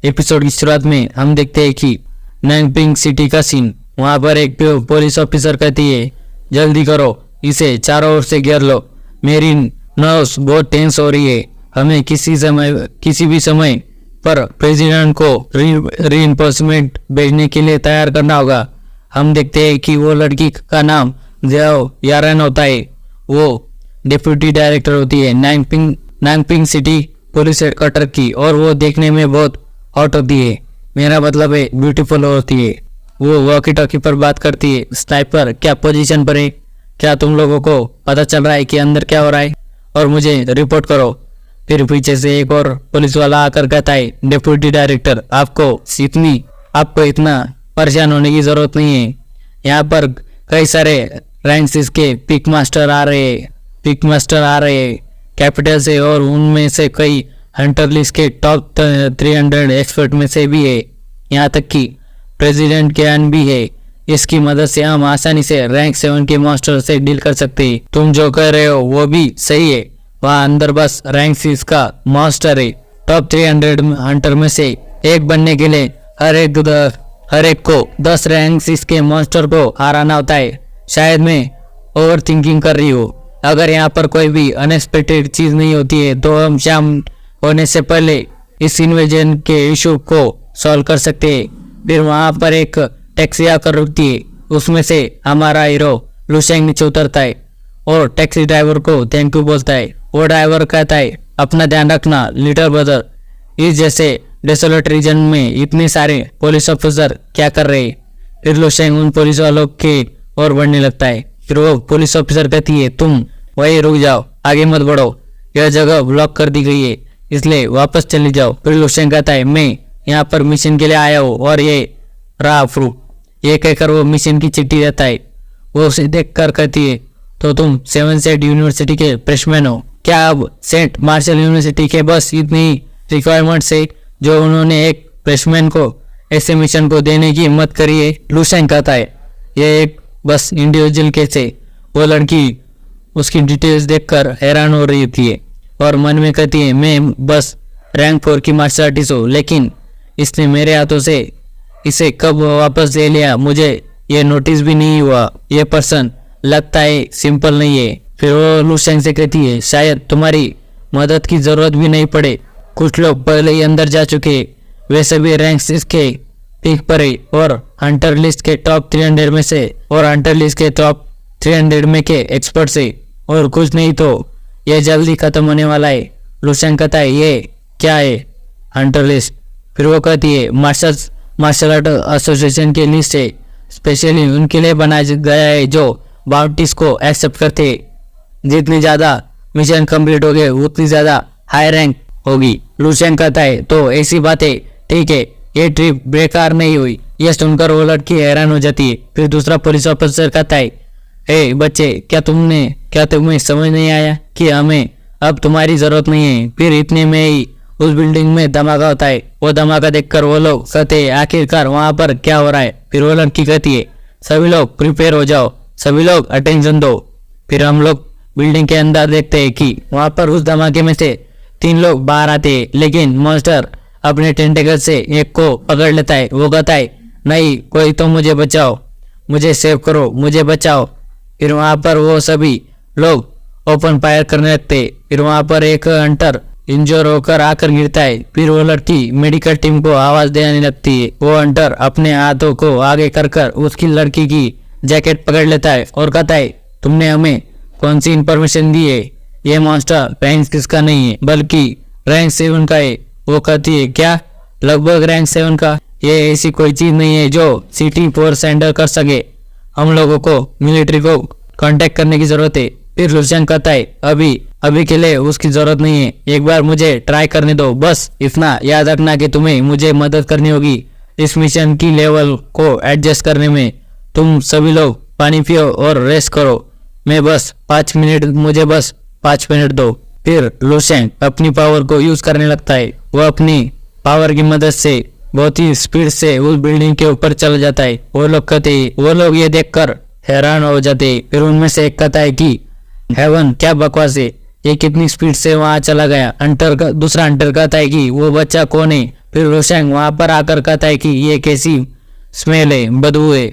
Episode की शुरुआत में हम देखते हैं कि नैनपिंग सिटी का सीन। वहां पर एक पुलिस ऑफिसर कहती है, जल्दी करो, इसे चारों ओर से घेर लो, मेरी नर्व्स बहुत टेंस हो रही है। हमें किसी भी समय पर प्रेसिडेंट को रीइंफोर्समेंट भेजने के लिए तैयार करना होगा। हम देखते हैं कि वो लड़की का नाम ज़ियाओ यारन होता है। वो डिप्टी डायरेक्टर होती है नैनपिंग सिटी पुलिस हेडक्वार्टर की, और वो देखने में बहुत हॉट होती है। मेरा मतलब है ब्यूटीफुल होती है। वो वॉकी टॉकी पर बात करती है, स्नाइपर क्या पोजीशन पर है, क्या तुम लोगों को पता चल रहा है कि अंदर क्या हो रहा है, और मुझे रिपोर्ट करो। फिर पीछे से एक और पुलिस वाला आकर कहता है, डिप्टी डायरेक्टर आपको इतना परेशान होने की जरूरत नहीं है। यहाँ पर कई सारे रैंक्स के पिक मास्टर आ रहे हैं कैपिटल से, और उनमें से कई हंटर लिस्ट के टॉप 300 एक्सपर्ट में से भी है। यहाँ तक कि प्रेसिडेंट के अन भी है। इसकी मदद से हम आसानी से रैंक 7 के मास्टर से डील कर सकते हैं। तुम जो कह रहे हो वो भी सही है। वहाँ अंदर बस रैंक 6 का मास्टर है। टॉप 300 हंटर में से एक बनने के लिए हर एक को 10 रैंक 6 के मास्टर को हराना होता है। शायद मैं ओवर थिंकिंग कर रही हूँ। अगर यहाँ पर कोई भी अनएक्सपेक्टेड चीज नहीं होती है तो हम शाम होने से पहले इस इन्वेजन के इशू को सॉल्व कर सकते हैं। फिर वहाँ पर एक टैक्सी आकर रुकती है। उसमें से हमारा हीरो लुशेंग नीचे उतरता है और टैक्सी ड्राइवर को थैंक यू बोलता है। वो ड्राइवर कहता है, अपना ध्यान रखना लिटिल ब्रदर। इस जैसे डेसोलेट रीजन में इतने सारे पुलिस ऑफिसर क्या कर रहे हैं। फिर लुशेंग उन पुलिस वालों के और बढ़ने लगता है। फिर वो पुलिस ऑफिसर कहती है, तुम वही रुक जाओ, आगे मत बढ़ो, यह जगह ब्लॉक कर दी गई है, इसलिए वापस चली जाओ। फिर लुशेंग कहता है, मैं यहाँ पर मिशन के लिए आया हूँ और ये रहा प्रूफ। ये कहकर वो मिशन की चिट्ठी देता है। वो उसे देख कर कहती है, तो तुम 7 सेट यूनिवर्सिटी के फ्रेशमैन हो क्या? अब सेंट मार्शल यूनिवर्सिटी के बस इतनी रिक्वायरमेंट्स है जो उन्होंने एक फ्रेशमैन को ऐसे मिशन को देने की हिम्मत करी है? लुशेंग कहता है, यह एक बस इंडिविजुअल केस है। वो लड़की उसकी डिटेल्स देखकर हैरान हो रही थी और मन में कहती है, मैं बस रैंक 4 की मार्शल आर्टिस्ट हूँ, लेकिन इसने मेरे हाथों से इसे कब वापस ले लिया मुझे ये नोटिस भी नहीं हुआ। ये पर्सन लगता है सिंपल नहीं है। फिर वो लुशेंग से कहती है, शायद तुम्हारी मदद की जरूरत भी नहीं पड़े। कुछ लोग पहले ही अंदर जा चुके, वे सभी रैंक 6 के पीक पर है और हंटर लिस्ट के टॉप 300 में से और हंटर लिस्ट के टॉप 300 में के एक्सपर्ट से, और कुछ नहीं तो ये जल्दी खत्म होने वाला है। लुशेंग कहता है, ये क्या है हंटर लिस्ट? फिर वो कहती है, मार्शल आर्ट एसोसिएशन की लिस्ट है, स्पेशली उनके लिए बनाया गया है जो बाउंटीज को एक्सेप्ट करते हैं। जितनी ज़्यादा मिशन कंप्लीट हो गए उतनी ज़्यादा हाई रैंक होगी। लुशेंग कहता है, तो ऐसी बात है, ठीक है, ये ट्रिप बेकार नहीं हुई। यह सुनकर वो लड़की हैरान हो जाती है। फिर दूसरा पुलिस ऑफिसर कहता है, हे बच्चे, क्या तुम्हें समझ नहीं आया कि हमें अब तुम्हारी जरूरत नहीं है? फिर इतने में ही उस बिल्डिंग में धमाका होता है। वो धमाका देखकर वो लोग कहते हैं, आखिरकार वहां पर क्या हो रहा है? फिर वो लड़की कहती है, सभी लोग प्रिपेयर हो जाओ, सभी लोग अटेंशन दो। फिर हम लोग बिल्डिंग के अंदर देखते हैं कि वहां पर उस धमाके में से 3 लोग बाहर आते हैं, लेकिन मॉन्स्टर अपने टेंटेकल से एक को पकड़ लेता है। वो कहता है, नहीं, कोई तो मुझे बचाओ, मुझे सेव करो, मुझे बचाओ। फिर वहां पर वो सभी लोग ओपन फायर करने लगते। फिर वहां पर एक हंटर इंजोर होकर आकर गिरता है। फिर वो लड़की मेडिकल टीम को आवाज देने लगती है। वो हंटर अपने हाथों को आगे कर उसकी लड़की की जैकेट पकड़ लेता है और कहता है, तुमने हमें कौन सी इंफॉर्मेशन दी है? ये मॉन्स्टर रैंक 6 का नहीं है बल्कि रैंक 7 का है। वो कहती है, क्या? लगभग रैंक 7 का? ये ऐसी कोई चीज नहीं है जो सिटी फोर्स हैंडल कर सके। हम लोगों को मिलिट्री को कांटेक्ट करने की जरूरत है। फिर लुशेंग कहता है, अभी के लिए उसकी जरूरत नहीं है, एक बार मुझे ट्राई करने दो। बस इतना याद रखना कि तुम्हें मुझे मदद करनी होगी इस मिशन की लेवल को एडजस्ट करने में। तुम सभी लोग पानी पियो और रेस्ट करो। मुझे बस 5 मिनट दो। फिर लुशेंग अपनी पावर को यूज करने लगता है। वो अपनी पावर की मदद से बहुत ही स्पीड से उस बिल्डिंग के ऊपर चला जाता है। वो लोग ये देखकर हैरान हो जाते। फिर उनमें से एक कहता है कि हेवन, क्या बकवास है, ये कितनी स्पीड से वहां चला गया। दूसरा हंटर कहता है कि वो बच्चा कौन है फिर लुशेंग वहां पर आकर कहता है कि ये कैसी स्मेल है, बदबू है।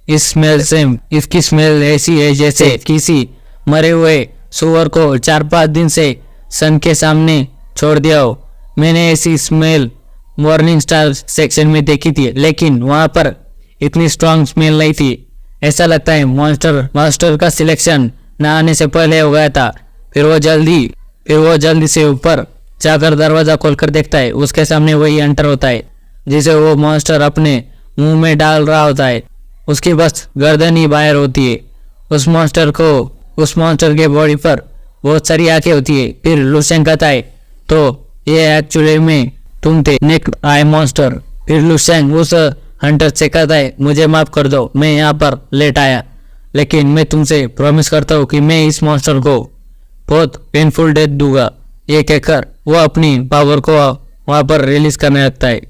इस स्मेल से इसकी स्मेल ऐसी है जैसे किसी मरे हुए सुअर को 4-5 दिन से सन के सामने छोड़ दिया हो। मैंने ऐसी स्मेल मॉर्निंग स्टार सेक्शन में देखी थी, लेकिन वहां पर इतनी स्ट्रांग स्मेल नहीं थी। ऐसा लगता है मास्टर का सिलेक्शन न आने से पहले हो गया था। फिर वो जल्दी से ऊपर जाकर दरवाजा खोलकर देखता है। उसके सामने वही हंटर होता है जिसे वो मॉन्स्टर अपने मुंह में डाल रहा होता है। उसकी बस गर्दन ही बाहर होती है। उस मॉन्स्टर के बॉडी पर बहुत सारी आंखें होती है। फिर लुशेंग कहता है, तो ये एक्चुअली में तुम थे नेक्ड आई मॉन्स्टर। फिर लुशेंग उस हंटर से कहता है, मुझे माफ कर दो, मैं यहाँ पर लेट आया, लेकिन मैं तुमसे प्रॉमिस करता हूँ कि मैं इस मॉन्स्टर को बहुत पेनफुल डेथ दूंगा। ये कहकर वो अपनी पावर को वहाँ पर रिलीज करने लगता है।